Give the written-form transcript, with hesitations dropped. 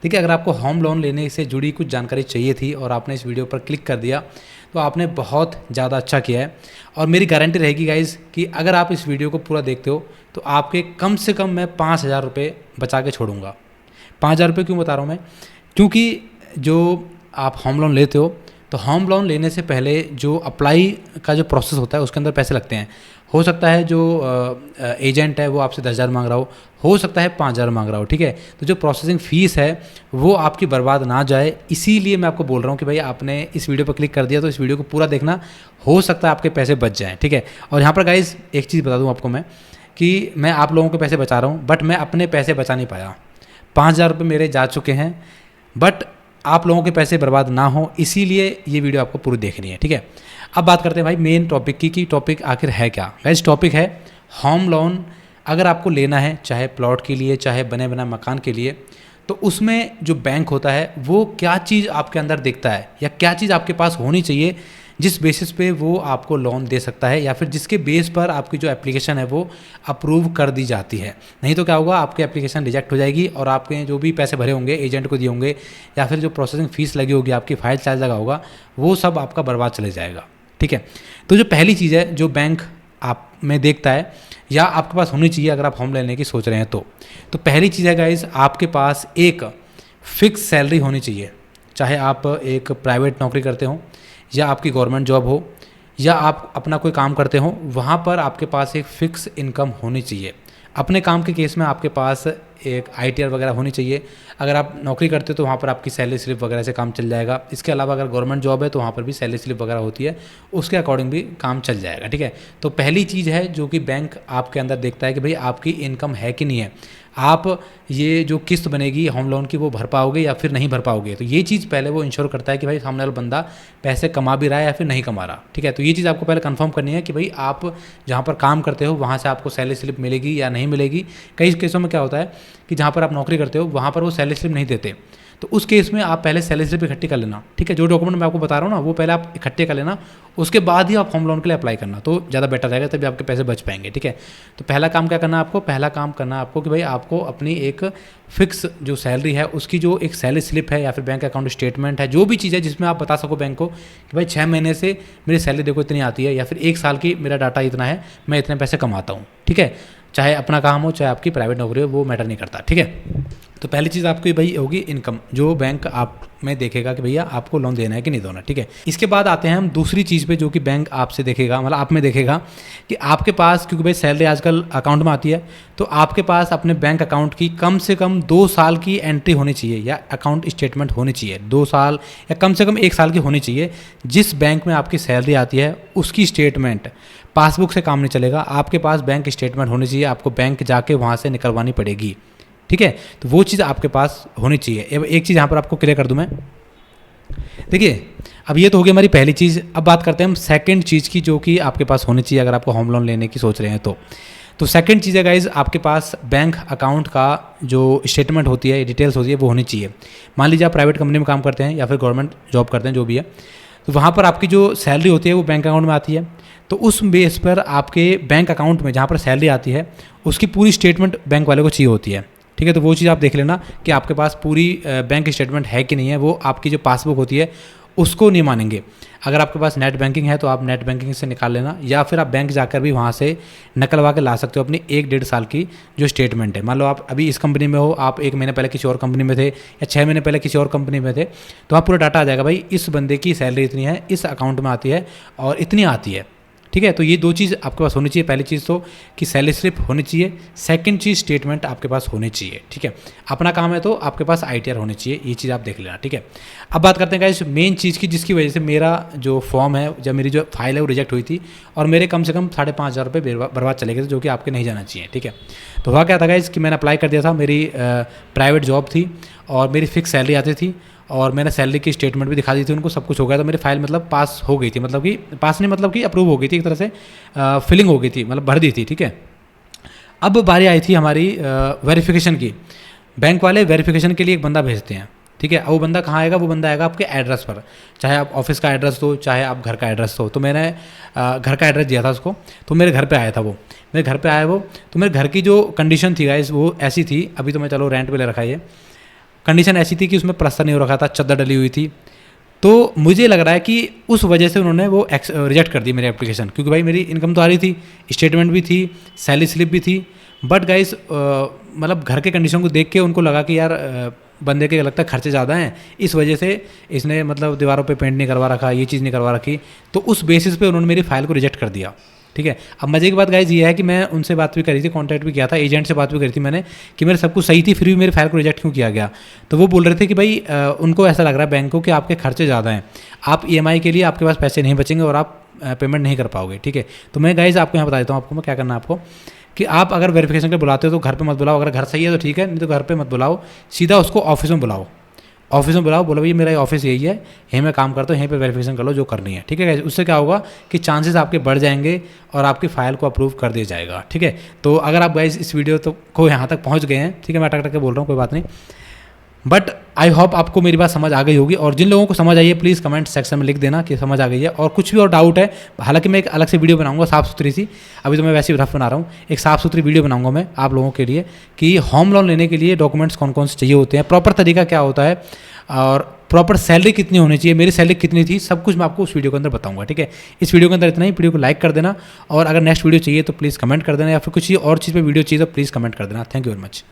देखिए, अगर आपको होम लोन लेने से जुड़ी कुछ जानकारी चाहिए थी और आपने इस वीडियो पर क्लिक कर दिया, तो आपने बहुत ज़्यादा अच्छा किया है। और मेरी गारंटी रहेगी गाइज़ कि अगर आप इस वीडियो को पूरा देखते हो, तो आपके कम से कम मैं 5,000 रुपये बचा के छोड़ूंगा। 5,000 रुपये क्यों बता रहा हूँ मैं? क्योंकि जो आप होम लोन लेते हो, तो होम लोन लेने से पहले जो अप्लाई का जो प्रोसेस होता है, उसके अंदर पैसे लगते हैं। हो सकता है जो एजेंट है वो आपसे 10,000 मांग रहा हो सकता है 5,000 मांग रहा हो, ठीक है। तो जो प्रोसेसिंग फ़ीस है वो आपकी बर्बाद ना जाए, इसीलिए मैं आपको बोल रहा हूँ कि भाई आपने इस वीडियो पर क्लिक कर दिया तो इस वीडियो को पूरा देखना, हो सकता है आपके पैसे बच जाएँ, ठीक है। और यहाँ पर गाइज़ एक चीज़ बता दूँ आपको मैं, कि मैं आप लोगों के पैसे बचा रहा हूँ, बट मैं अपने पैसे बचा नहीं पाया। 5,000 रुपये मेरे जा चुके हैं, बट आप लोगों के पैसे बर्बाद ना हो, इसीलिए ये वीडियो आपको पूरी देखनी है, ठीक है। अब बात करते हैं भाई मेन टॉपिक की, कि टॉपिक आखिर है क्या। गाइस टॉपिक है होम लोन। अगर आपको लेना है, चाहे प्लॉट के लिए, चाहे बने बना मकान के लिए, तो उसमें जो बैंक होता है वो क्या चीज़ आपके अंदर देखता है, या क्या चीज़ आपके पास होनी चाहिए जिस बेसिस पे वो आपको लोन दे सकता है, या फिर जिसके बेस पर आपकी जो एप्लीकेशन है वो अप्रूव कर दी जाती है। नहीं तो क्या होगा, आपकी एप्लीकेशन रिजेक्ट हो जाएगी और आपके जो भी पैसे भरे होंगे, एजेंट को दिए होंगे, या फिर जो प्रोसेसिंग फ़ीस लगी होगी, आपकी फाइल चार्ज लगा होगा, वो सब आपका बर्बाद चले जाएगा, ठीक है। तो जो पहली चीज़ है जो बैंक आप में देखता है, या आपके पास होनी चाहिए अगर आप होम लेने की सोच रहे हैं, तो पहली चीज़ है गाइज, आपके पास एक फ़िक्स सैलरी होनी चाहिए। चाहे आप एक प्राइवेट नौकरी करते हो, या आपकी गवर्नमेंट जॉब हो, या आप अपना कोई काम करते हो, वहाँ पर आपके पास एक फ़िक्स इनकम होनी चाहिए। अपने काम के केस में आपके पास एक ITR वगैरह होनी चाहिए। अगर आप नौकरी करते हो तो वहाँ पर आपकी सैलरी स्लिप वगैरह से काम चल जाएगा। इसके अलावा अगर गवर्नमेंट जॉब है तो वहाँ पर भी सैलरी स्लिप वगैरह होती है, उसके अकॉर्डिंग भी काम चल जाएगा, ठीक है। तो पहली चीज़ है जो कि बैंक आपके अंदर देखता है कि भाई आपकी इनकम है कि नहीं है, आप ये जो किस्त बनेगी होम लोन की वो भर पाओगे या फिर नहीं भर पाओगे। तो ये चीज़ पहले वो इंश्योर करता है कि भाई सामने वाला बंदा पैसे कमा भी रहा है या फिर नहीं कमा रहा, ठीक है। तो ये चीज़ आपको पहले कंफर्म करनी है कि भाई आप जहाँ पर काम करते हो वहाँ से आपको सैलरी स्लिप मिलेगी या नहीं मिलेगी। कई केसों में क्या होता है कि जहाँ पर आप नौकरी करते हो वहाँ पर वो सैलरी स्लिप नहीं देते, तो उस केस में आप पहले सैलरी स्लिप इकट्ठी कर लेना, ठीक है। जो डॉक्यूमेंट मैं आपको बता रहा हूँ ना, वो पहले आप इकट्ठे कर लेना, उसके बाद ही आप होम लोन के लिए अप्लाई करना, तो ज़्यादा बेटर रहेगा, तभी आपके पैसे बच पाएंगे, ठीक है। तो पहला काम क्या करना है आपको, पहला काम करना है आपको कि भाई आपको अपनी एक फिक्स जो सैलरी है उसकी जो एक सैलरी स्लिप है या फिर बैंक अकाउंट स्टेटमेंट है, जो भी चीज़ है जिसमें आप बता सको बैंक को कि भाई 6 महीने से मेरी सैलरी देखो इतनी आती है, या फिर 1 साल की मेरा डाटा इतना है, मैं इतने पैसे कमाता हूँ, ठीक है। चाहे अपना काम हो चाहे आपकी प्राइवेट नौकरी हो, वो मैटर नहीं करता, ठीक है। तो पहली चीज़ आपकी भाई होगी इनकम, जो बैंक आप में देखेगा कि भैया आपको लोन देना है कि नहीं देना, ठीक है। इसके बाद आते हैं हम दूसरी चीज़ पे, जो कि बैंक आपसे देखेगा, मतलब आप में देखेगा कि आपके पास, क्योंकि भाई सैलरी आजकल अकाउंट में आती है, तो आपके पास अपने बैंक अकाउंट की कम से कम 2 साल की एंट्री होनी चाहिए, या अकाउंट स्टेटमेंट होनी चाहिए 2 साल, या कम से कम 1 साल की होनी चाहिए। जिस बैंक में आपकी सैलरी आती है उसकी स्टेटमेंट, पासबुक से काम नहीं चलेगा, आपके पास बैंक स्टेटमेंट होनी चाहिए, आपको बैंक जाके वहाँ से निकलवानी पड़ेगी, ठीक है। तो वो चीज़ आपके पास होनी चाहिए। एक चीज़ यहाँ पर आपको क्लियर कर दूँ मैं, देखिए अब ये तो हो गई हमारी पहली चीज़। अब बात करते हैं हम सेकंड चीज़ की, जो कि आपके पास होनी चाहिए अगर आपको होम लोन लेने की सोच रहे हैं तो सेकंड चीज़ है गाइज, आपके पास बैंक अकाउंट का जो स्टेटमेंट होती है, डिटेल्स होती है, वो होनी चाहिए। मान लीजिए आप प्राइवेट कंपनी में काम करते हैं या फिर गवर्नमेंट जॉब करते हैं, जो भी है, तो वहाँ पर आपकी जो सैलरी होती है वो बैंक अकाउंट में आती है। तो उस बेस पर आपके बैंक अकाउंट में जहाँ पर सैलरी आती है उसकी पूरी स्टेटमेंट बैंक वाले को चाहिए होती है, ठीक है। तो वो चीज़ आप देख लेना कि आपके पास पूरी बैंक स्टेटमेंट है कि नहीं है। वो आपकी जो पासबुक होती है उसको नहीं मानेंगे। अगर आपके पास नेट बैंकिंग है तो आप नेट बैंकिंग से निकाल लेना, या फिर आप बैंक जाकर भी वहाँ से निकलवा के ला सकते हो अपनी 1-1.5 साल की जो स्टेटमेंट है। मान लो आप अभी इस कंपनी में हो, आप 1 महीने पहले किसी और कंपनी में थे, या 6 महीने पहले किसी और कंपनी में थे, तो आप पूरा डाटा आ जाएगा, भाई इस बंदे की सैलरी इतनी है, इस अकाउंट में आती है और इतनी आती है, ठीक है। तो ये 2 चीज़ आपके पास होनी चाहिए। पहली चीज़ तो कि सैलरी स्लिप होनी चाहिए, सेकंड चीज़ स्टेटमेंट आपके पास होनी चाहिए, ठीक है। अपना काम है तो आपके पास ITR होनी चाहिए, ये चीज़ आप देख लेना, ठीक है। अब बात करते हैं गाइस मेन चीज़ की, जिसकी वजह से मेरा जो फॉर्म है, जब मेरी जो फाइल है वो रिजेक्ट हुई थी और मेरे कम से कम 5,500 रुपये बर्बाद चले गए थे, जो कि आपके नहीं जाना चाहिए, ठीक है। तो हुआ क्या था गाइस कि मैंने अप्लाई कर दिया था, मेरी प्राइवेट जॉब थी और मेरी फिक्स सैलरी आती थी, और मैंने सैलरी की स्टेटमेंट भी दिखा दी थी उनको, सब कुछ हो गया था। मेरी फाइल मतलब पास हो गई थी, मतलब कि पास नहीं, मतलब कि अप्रूव हो गई थी, एक तरह से फिलिंग हो गई थी, मतलब भर दी थी, ठीक है। अब बारी आई थी हमारी वेरिफिकेशन की। बैंक वाले वेरिफिकेशन के लिए एक बंदा भेजते हैं, ठीक है। वो बंदा कहाँ आएगा, वो बंदा आएगा आपके एड्रेस पर, चाहे आप ऑफिस का एड्रेस दो, चाहे आप घर का एड्रेस दो। तो मैंने घर का एड्रेस दिया था उसको, तो मेरे घर पे आया था वो, मेरे घर पे आया वो। तो मेरे घर की जो कंडीशन थी गाइस वो ऐसी थी, अभी तो मैं चलो रेंट पे ले रखा है, कंडीशन ऐसी थी कि उसमें प्लास्टर नहीं हो रखा था, चद्दर डली हुई थी। तो मुझे लग रहा है कि उस वजह से उन्होंने वो रिजेक्ट कर दी मेरी एप्लीकेशन, क्योंकि भाई मेरी इनकम तो आ रही थी, स्टेटमेंट भी थी, सैलरी स्लिप भी थी। बट गाइस मतलब घर के कंडीशन को देख के उनको लगा कि यार बंदे के लगता है खर्चे ज़्यादा हैं, इस वजह से इसने मतलब दीवारों पे पेंट नहीं करवा रखा, ये चीज़ नहीं करवा रखी। तो उस बेसिस पे उन्होंने मेरी फाइल को रिजेक्ट कर दिया। ठीक है, अब मजे की बात गाइज ये है कि मैं उनसे बात भी करी थी, कांटेक्ट भी किया था, एजेंट से बात भी करी थी मैंने कि मेरे सब कुछ सही थी, फिर भी मेरे फाइल को रिजेक्ट क्यों किया गया। तो वो बोल रहे थे कि भाई उनको ऐसा लग रहा है बैंक को कि आपके खर्चे ज़्यादा हैं, आप EMI के लिए आपके पास पैसे नहीं बचेंगे और आप पेमेंट नहीं कर पाओगे। ठीक है, तो मैं गाइज आपको यहाँ बता देता हूँ आपको मैं क्या करना है आपको, कि आप अगर वेरिफिकेशन के लिए बुलाते हो तो घर पे मत बुलाओ, अगर घर सही है तो ठीक है, नहीं तो घर पे मत बुलाओ, सीधा उसको ऑफिस में बुलाओ। ऑफिस में बुलाओ, बोलो भाई मेरा ऑफिस यही है, यहीं मैं काम करता हूँ, यहीं पे वेरिफिकेशन कर लो जो करनी है। ठीक है, उससे क्या होगा कि चांसेस आपके बढ़ जाएंगे और आपकी फाइल को अप्रूव कर दिया जाएगा। ठीक है, तो अगर आप गाइस इस वीडियो तो को यहाँ तक पहुँच गए हैं, ठीक है, मैं अटक के बोल रहा हूँ, कोई बात नहीं, बट आई होप आपको मेरी बात समझ आ गई होगी। और जिन लोगों को समझ आई है प्लीज़ कमेंट सेक्शन में लिख देना कि समझ आ गई है, और कुछ भी और डाउट है, हालांकि मैं एक अलग से वीडियो बनाऊंगा साफ़ सुथरी सी, अभी तो मैं वैसे ही रफ बना रहा हूँ, एक साफ़ सुथरी वीडियो बनाऊंगा मैं आप लोगों के लिए कि होम लोन लेने के लिए डॉक्यूमेंट्स कौन कौन से चाहिए होते हैं, प्रॉपर तरीका क्या होता है, और प्रॉपर सैलरी कितनी होनी चाहिए, मेरी सैलरी कितनी थी, सब कुछ मैं आपको उस वीडियो के अंदर बताऊंगा। ठीक है, इस वीडियो के अंदर इतना ही, वीडियो को लाइक कर देना, और अगर नेक्स्ट वीडियो चाहिए तो प्लीज़ कमेंट कर देना, या फिर कुछ और चीज़ पे वीडियो चाहिए तो प्लीज़ कमेंट कर देना। Thank you very much.